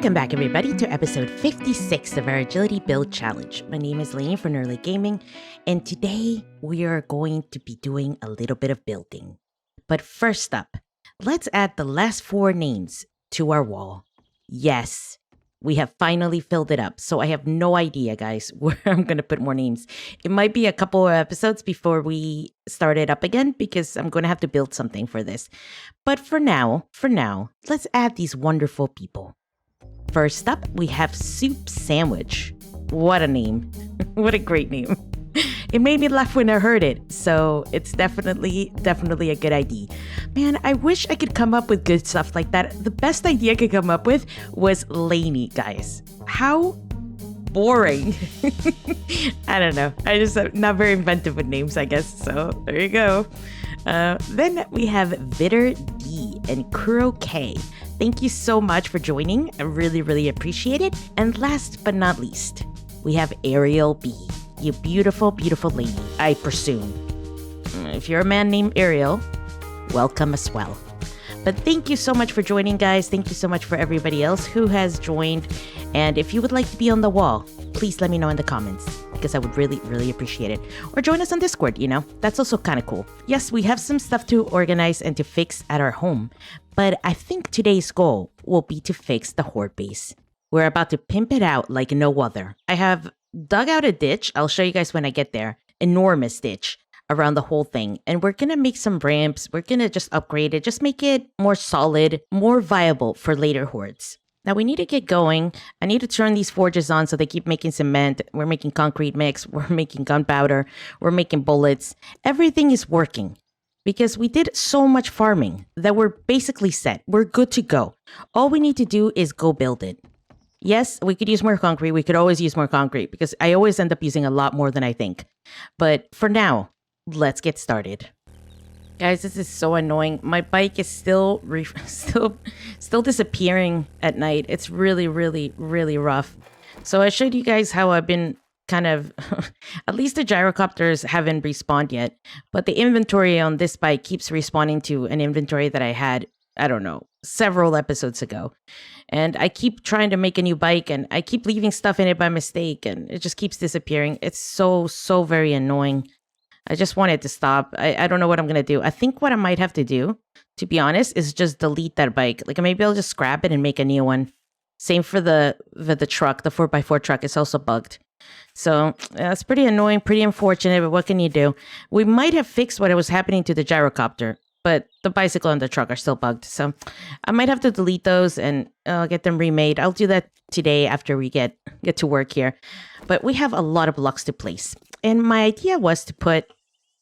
Welcome back, everybody, to episode 56 of our Agility Build Challenge. My name is Lainey from Nerdlette Gaming, and today we are going to be doing a little bit of building. But first up, let's add the last 4 names to our wall. Yes, we have finally filled it up, so I have no idea, guys, where I'm going to put more names. It might be a couple of episodes before we start it up again, because I'm going to have to build something for this. But for now, let's add these wonderful people. First up, we have Soup Sandwich. What a name. What a great name. It made me laugh when I heard it, so it's definitely a good idea. Man, I wish I could come up with good stuff like that. The best idea I could come up with was Lainey, guys. How boring. I don't know. I just am not very inventive with names, I guess, so there you go. Then we have Bitter D and Kuro K. Thank you so much for joining. I really appreciate it. And last but not least, we have Ariel B. You beautiful lady, I presume. If you're a man named Ariel, welcome as well. But thank you so much for joining, guys. Thank you so much for everybody else who has joined. And if you would like to be on the wall, please let me know in the comments, because I would really appreciate it. Or join us on Discord, that's also kind of cool. Yes, we have some stuff to organize and to fix at our home, but I think today's goal will be to fix the Horde base. We're about to pimp it out like no other. I have dug out a ditch. I'll show you guys when I get there. Enormous ditch around the whole thing. And we're going to make some ramps. We're going to just upgrade it. Just make it more solid, more viable for later hordes. Now we need to get going. I need to turn these forges on so they keep making cement. We're making concrete mix. We're making gunpowder. We're making bullets. Everything is working because we did so much farming that we're basically set. We're good to go. All we need to do is go build it. Yes, we could use more concrete. We could always use more concrete because I always end up using a lot more than I think. But for now, let's get started. Guys, this is so annoying. My bike is still disappearing at night. It's really rough. So I showed you guys how I've been kind of, at least the gyrocopters haven't respawned yet, but the inventory on this bike keeps respawning to an inventory that I had, I don't know, several episodes ago. And I keep trying to make a new bike and I keep leaving stuff in it by mistake and it just keeps disappearing. It's so very annoying. I just want it to stop. I don't know what I'm going to do. I think what I might have to do, to be honest, is just delete that bike. Like maybe I'll just scrap it and make a new one. Same for the truck. The 4x4 truck is also bugged. So it's pretty annoying, pretty unfortunate, but what can you do? We might have fixed what was happening to the gyrocopter, but the bicycle and the truck are still bugged. So I might have to delete those and get them remade. I'll do that today after we get to work here. But we have a lot of blocks to place. And my idea was to put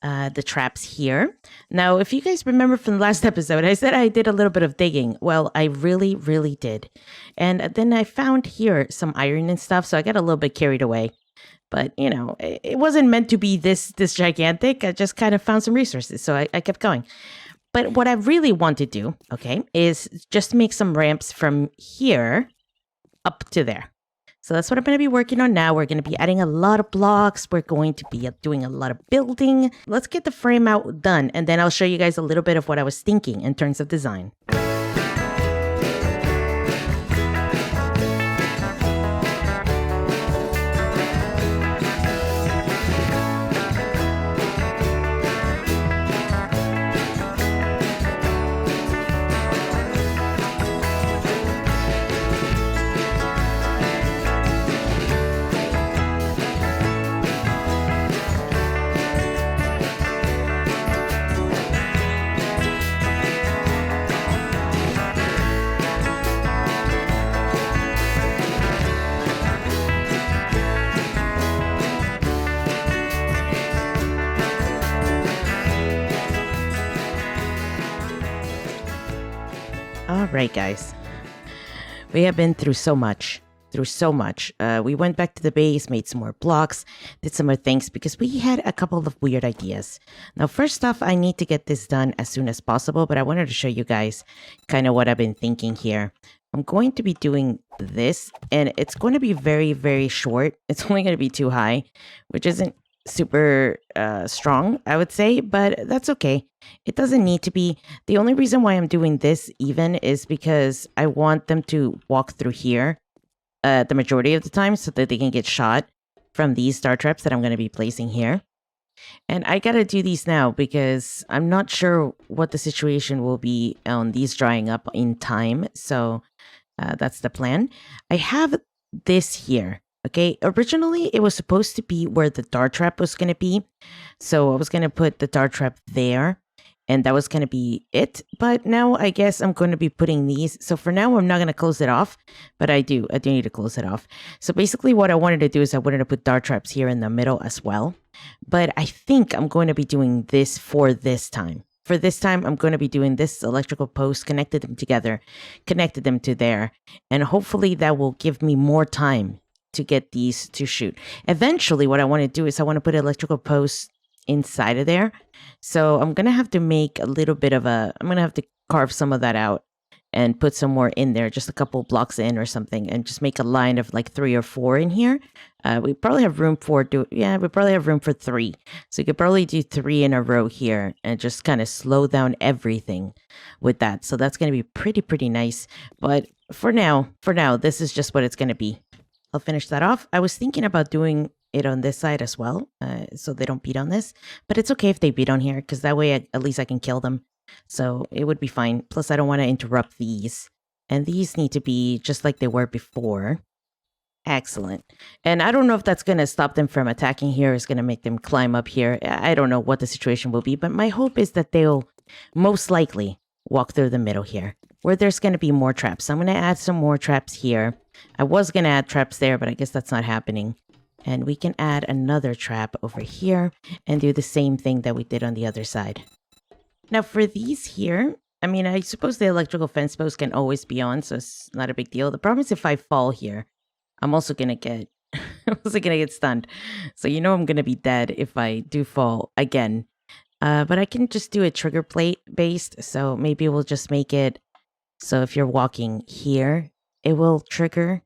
the traps here. Now, if you guys remember from the last episode, I said I did a little bit of digging. Well, I really did. And then I found here some iron and stuff, so I got a little bit carried away. But, it wasn't meant to be this gigantic. I just kind of found some resources, so I kept going. But what I really want to do, okay, is just make some ramps from here up to there. So that's what I'm going to be working on now. We're going to be adding a lot of blocks. We're going to be doing a lot of building. Let's get the frame out done, and then I'll show you guys a little bit of what I was thinking in terms of design. All right, guys. We have been through so much. We went back to the base, made some more blocks, did some more things because we had a couple of weird ideas. Now, first off, I need to get this done as soon as possible, but I wanted to show you guys kind of what I've been thinking here. I'm going to be doing this, and it's going to be very short. It's only going to be 2 high, which isn't super strong, I would say, but that's okay. It doesn't need to be. The only reason why I'm doing this even is because I want them to walk through here the majority of the time so that they can get shot from these star traps that I'm going to be placing here. And I gotta do these now because I'm not sure what the situation will be on these drying up in time. So that's the plan. I have this here. Okay, originally it was supposed to be where the dart trap was going to be. So I was going to put the dart trap there and that was going to be it. But now I guess I'm going to be putting these. So for now, I'm not going to close it off, but I do need to close it off. So basically what I wanted to do is I wanted to put dart traps here in the middle as well. But I think I'm going to be doing this for this time. For this time, I'm going to be doing this electrical post, connected them together, connected them to there. And hopefully that will give me more time to get these to shoot. Eventually, what I want to do is I want to put electrical posts inside of there. So I'm going to have to make a little bit of I'm going to have to carve some of that out and put some more in there, just a couple blocks in or something, and just make a line of like 3 or 4 in here. We probably have room for we probably have room for 3. So you could probably do 3 in a row here and just kind of slow down everything with that. So that's going to be pretty nice. But for now, this is just what it's going to be. I'll finish that off. I was thinking about doing it on this side as well, so they don't beat on this. But it's okay if they beat on here, because that way at least I can kill them. So it would be fine. Plus, I don't want to interrupt these. And these need to be just like they were before. Excellent. And I don't know if that's going to stop them from attacking here. It's going to make them climb up here. I don't know what the situation will be. But my hope is that they'll most likely walk through the middle here, where there's going to be more traps. So I'm going to add some more traps here. I was going to add traps there, but I guess that's not happening. And we can add another trap over here and do the same thing that we did on the other side. Now for these here, I mean, I suppose the electrical fence post can always be on, so it's not a big deal. The problem is if I fall here, I'm also going to get stunned. So you know I'm going to be dead if I do fall again. But I can just do a trigger plate based, so maybe we'll just make it so if you're walking here, it will trigger.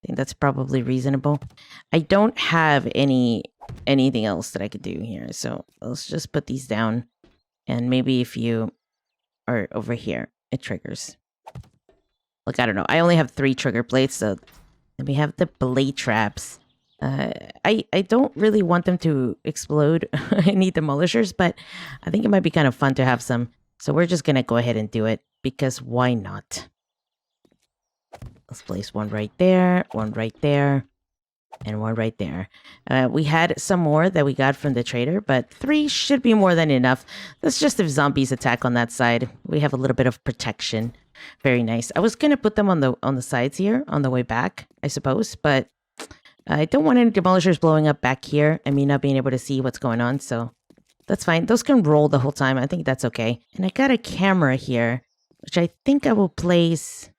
I think that's probably reasonable. I don't have anything else that I could do here, so let's just put these down. And maybe if you are over here, it triggers. Look, I don't know. I only have 3 trigger plates, so then we have the blade traps. I don't really want them to explode any demolishers, but I think it might be kind of fun to have some. So we're just going to go ahead and do it, because why not? Let's place one right there, and one right there. We had some more that we got from the trader, but 3 should be more than enough. That's just if zombies attack on that side. We have a little bit of protection. Very nice. I was going to put them on the sides here on the way back, I suppose, but I don't want any demolishers blowing up back here and me not being able to see what's going on, so that's fine. Those can roll the whole time. I think that's okay. And I got a camera here, which I think I will place...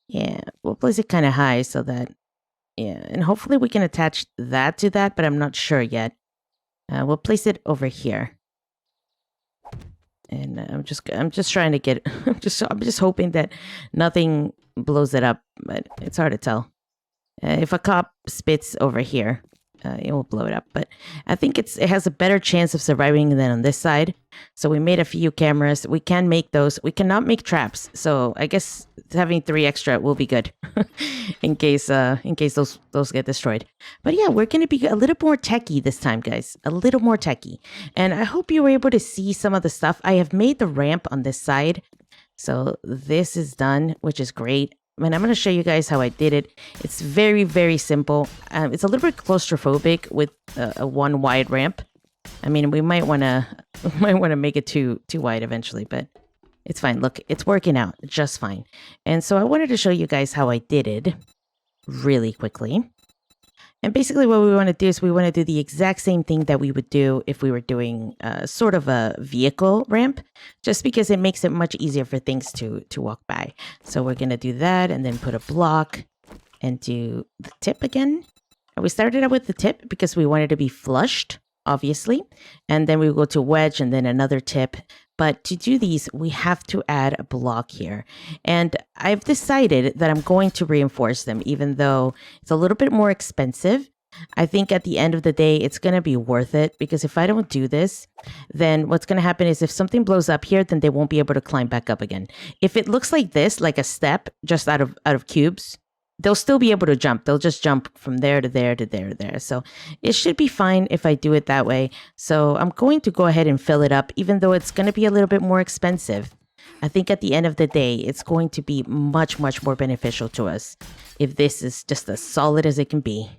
Yeah, we'll place it kind of high so that... Yeah, and hopefully we can attach that to that, but I'm not sure yet. We'll place it over here. And I'm just trying to get... I'm just hoping that nothing blows it up, but it's hard to tell. If a cop spits over here, it will blow it up. But I think it has a better chance of surviving than on this side. So we made a few cameras. We can make those. We cannot make traps. So I guess having 3 extra will be good in case those get destroyed. But yeah, we're going to be a little more techie this time, guys. A little more techie. And I hope you were able to see some of the stuff. I have made the ramp on this side. So this is done, which is great. And I'm going to show you guys how I did it. It's very simple. It's a little bit claustrophobic with a 1 wide ramp. I mean, we might want to make it too wide eventually, but it's fine. Look, it's working out just fine. And so I wanted to show you guys how I did it really quickly. And basically what we want to do is we want to do the exact same thing that we would do if we were doing sort of a vehicle ramp, just because it makes it much easier for things to walk by. So we're going to do that and then put a block and do the tip again. And we started out with the tip because we wanted to be flushed, obviously. And then we go to wedge and then another tip. But to do these, we have to add a block here. And I've decided that I'm going to reinforce them, even though it's a little bit more expensive I think at the end of the day, it's going to be worth it because if I don't do this, then what's going to happen is if something blows up here, then they won't be able to climb back up again. If it looks like this, like a step just out of cubes, they'll still be able to jump. They'll just jump from there to there to there to there. So it should be fine if I do it that way. So I'm going to go ahead and fill it up, even though it's going to be a little bit more expensive. I think at the end of the day, it's going to be much, much more beneficial to us if this is just as solid as it can be.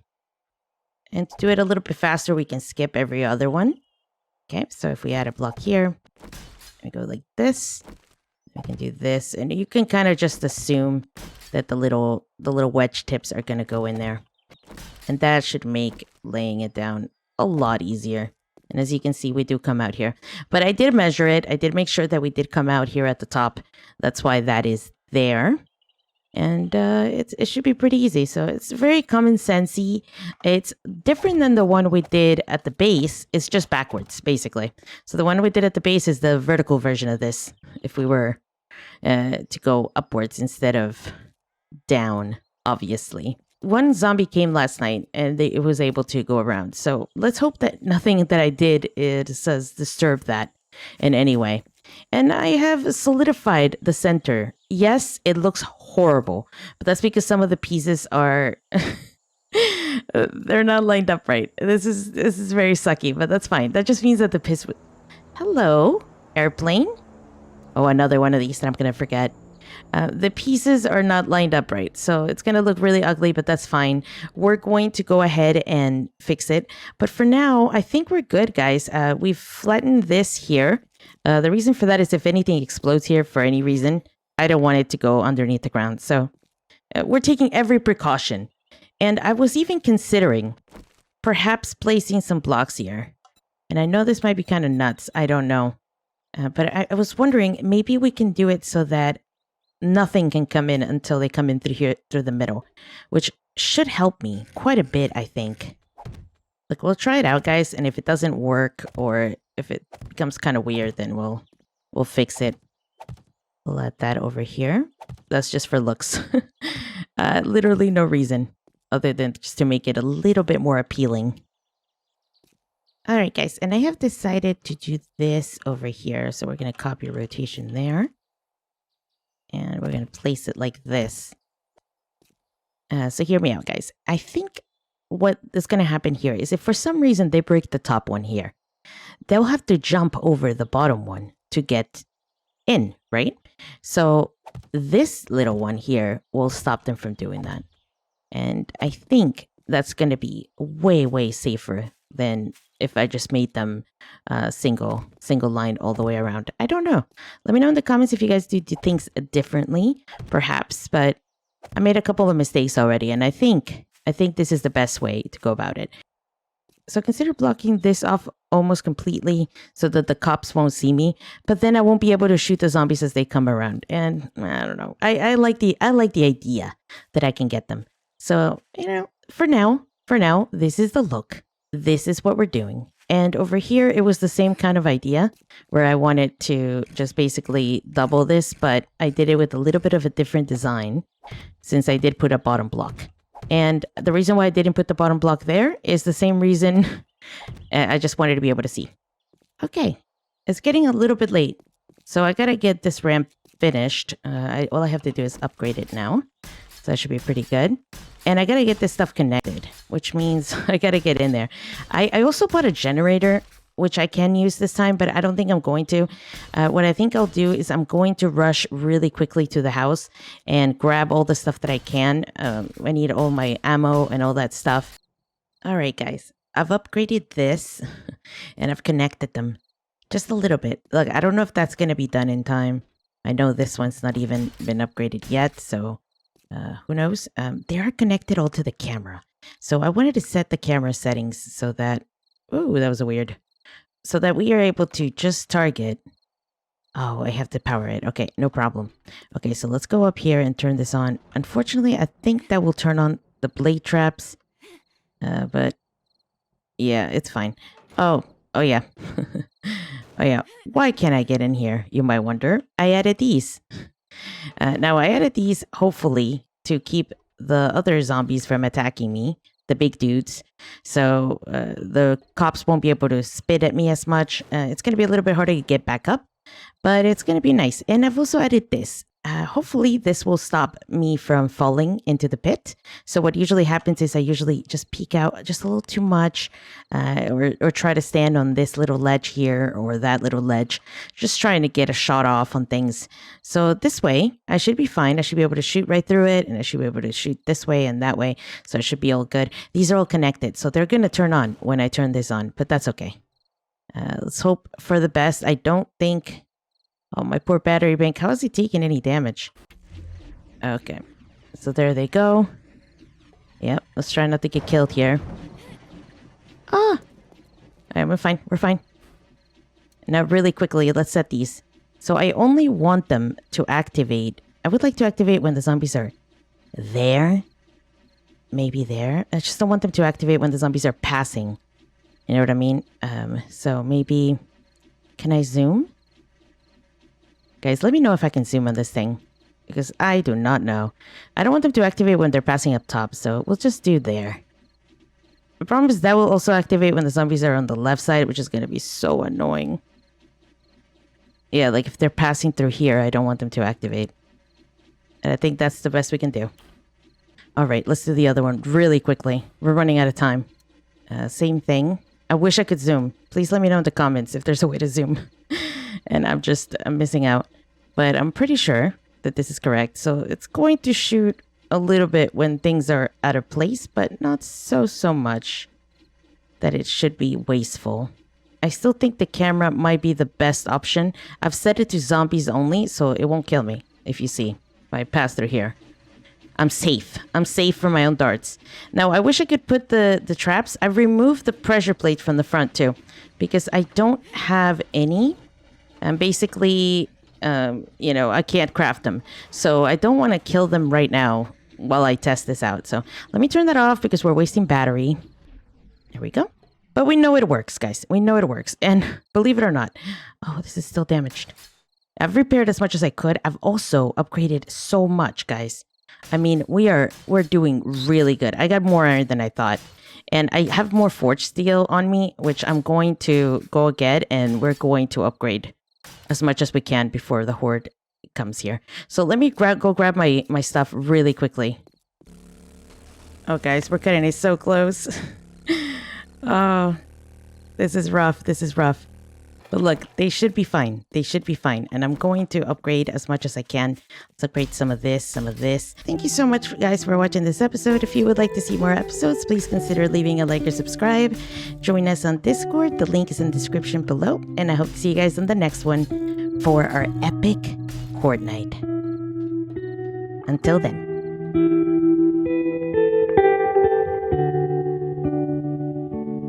And to do it a little bit faster, we can skip every other one. Okay, so if we add a block here, we go like this. We can do this, and you can kind of just assume that the little wedge tips are going to go in there. And that should make laying it down a lot easier. And as you can see, we do come out here. But I did measure it. I did make sure that we did come out here at the top. That's why that is there. And it should be pretty easy. So it's very common sensey. It's different than the one we did at the base. It's just backwards, basically. So the one we did at the base is the vertical version of this. If we were to go upwards instead of down, obviously. One zombie came last night and it was able to go around. So let's hope that nothing that I did has disturbed that in any way. And I have solidified the center. Yes, it looks horrible, but that's because some of the pieces are they're not lined up right. This is very sucky, but that's fine. That just means that the piss. Hello, airplane. Oh, another one of these that I'm gonna forget. The pieces are not lined up right, so it's going to look really ugly, but that's fine. We're going to go ahead and fix it. But for now, I think we're good, guys. We've flattened this here. The reason for that is if anything explodes here for any reason, I don't want it to go underneath the ground. So we're taking every precaution. And I was even considering perhaps placing some blocks here. And I know this might be kind of nuts. I don't know. But I was wondering, maybe we can do it so that nothing can come in until they come in through here, through the middle, which should help me quite a bit, I think. Look, we'll try it out, guys, and if it doesn't work or if it becomes kind of weird, then we'll fix it. We'll add that over here. That's just for looks. Literally no reason other than just to make it a little bit more appealing. All right, guys, and I have decided to do this over here, so we're going to copy rotation there. And we're going to place it like this. So hear me out, guys. I think what is going to happen here is if for some reason they break the top one here, they'll have to jump over the bottom one to get in, right? So this little one here will stop them from doing that. And I think that's going to be way, way safer than if I just made them single line all the way around. I don't know. Let me know in the comments if you guys do things differently, perhaps. But I made a couple of mistakes already, and I think this is the best way to go about it. So consider blocking this off almost completely so that the cops won't see me. But then I won't be able to shoot the zombies as they come around. And I don't know. I like the idea that I can get them. So, you know, for now, this is the look. This is what we're doing. And over here, it was the same kind of idea where I wanted to just basically double this, but I did it with a little bit of a different design since I did put a bottom block. And the reason why I didn't put the bottom block there is the same reason. I just wanted to be able to see. Okay, it's getting a little bit late, so I gotta get this ramp finished. All I have to do is upgrade it now. So that should be pretty good. And I gotta get this stuff connected, which means I gotta get in there. I also bought a generator, which I can use this time, but I don't think I'm going to. What I think I'll do is I'm going to rush really quickly to the house and grab all the stuff that I can. I need all my ammo and all that stuff. All right, guys. I've upgraded this and I've connected them just a little bit. Look, I don't know if that's going to be done in time. I know this one's not even been upgraded yet, so who knows? They are connected all to the camera. So I wanted to set the camera settings so that... Ooh, that was a weird... So that we are able to just target... Oh, I have to power it. Okay, no problem. Okay, so let's go up here and turn this on. Unfortunately, I think that will turn on the blade traps. But... yeah, it's fine. Oh yeah. Oh yeah. Why can't I get in here? You might wonder. I added these. Now I added these hopefully to keep the other zombies from attacking me. the big dudes. So the cops won't be able to spit at me as much. It's going to be a little bit harder to get back up, but it's going to be nice. And I've also added this. Hopefully this will stop me from falling into the pit. So what usually happens is I usually just peek out just a little too much, or try to stand on this little ledge here or that little ledge, just trying to get a shot off on things. So this way I should be fine. I should be able to shoot right through it, and I should be able to shoot this way and that way. So it should be all good. These are all connected, so they're going to turn on when I turn this on, but that's okay. Let's hope for the best. I don't think... Oh, my poor battery bank. How is he taking any damage? Okay. So there they go. Yep. Let's try not to get killed here. Ah! Alright, we're fine. We're fine. Now, really quickly, let's set these. So I only want them to activate. I would like to activate when the zombies are there. Maybe there. I just don't want them to activate when the zombies are passing. You know what I mean? So maybe... Can I zoom? Guys, let me know if I can zoom on this thing, because I do not know. I don't want them to activate when they're passing up top, so we'll just do there. The problem is that will also activate when the zombies are on the left side, which is going to be so annoying. Yeah, like if they're passing through here, I don't want them to activate. And I think that's the best we can do. Alright, let's do the other one really quickly. We're running out of time. Same thing. I wish I could zoom. Please let me know in the comments if there's a way to zoom. And I'm missing out. But I'm pretty sure that this is correct. So it's going to shoot a little bit when things are out of place, but not so much that it should be wasteful. I still think the camera might be the best option. I've set it to zombies only, so it won't kill me, if you see. If I pass through here. I'm safe. I'm safe from my own darts. Now, I wish I could put the traps. I've removed the pressure plate from the front, too. Because I don't have any... And basically, you know, I can't craft them. So I don't want to kill them right now while I test this out. So let me turn that off because we're wasting battery. There we go. But we know it works, guys. We know it works. And believe it or not, oh, this is still damaged. I've repaired as much as I could. I've also upgraded so much, guys. I mean, we're doing really good. I got more iron than I thought. And I have more forged steel on me, which I'm going to go get, and we're going to upgrade as much as we can before the Horde comes here. So let me go grab my stuff really quickly. Oh, guys, we're cutting it so close. Oh, this is rough. This is rough. But look, they should be fine. They should be fine. And I'm going to upgrade as much as I can. Let's upgrade some of this, some of this. Thank you so much, guys, for watching this episode. If you would like to see more episodes, please consider leaving a like or subscribe. Join us on Discord. The link is in the description below. And I hope to see you guys on the next one for our epic Horde night. Until then.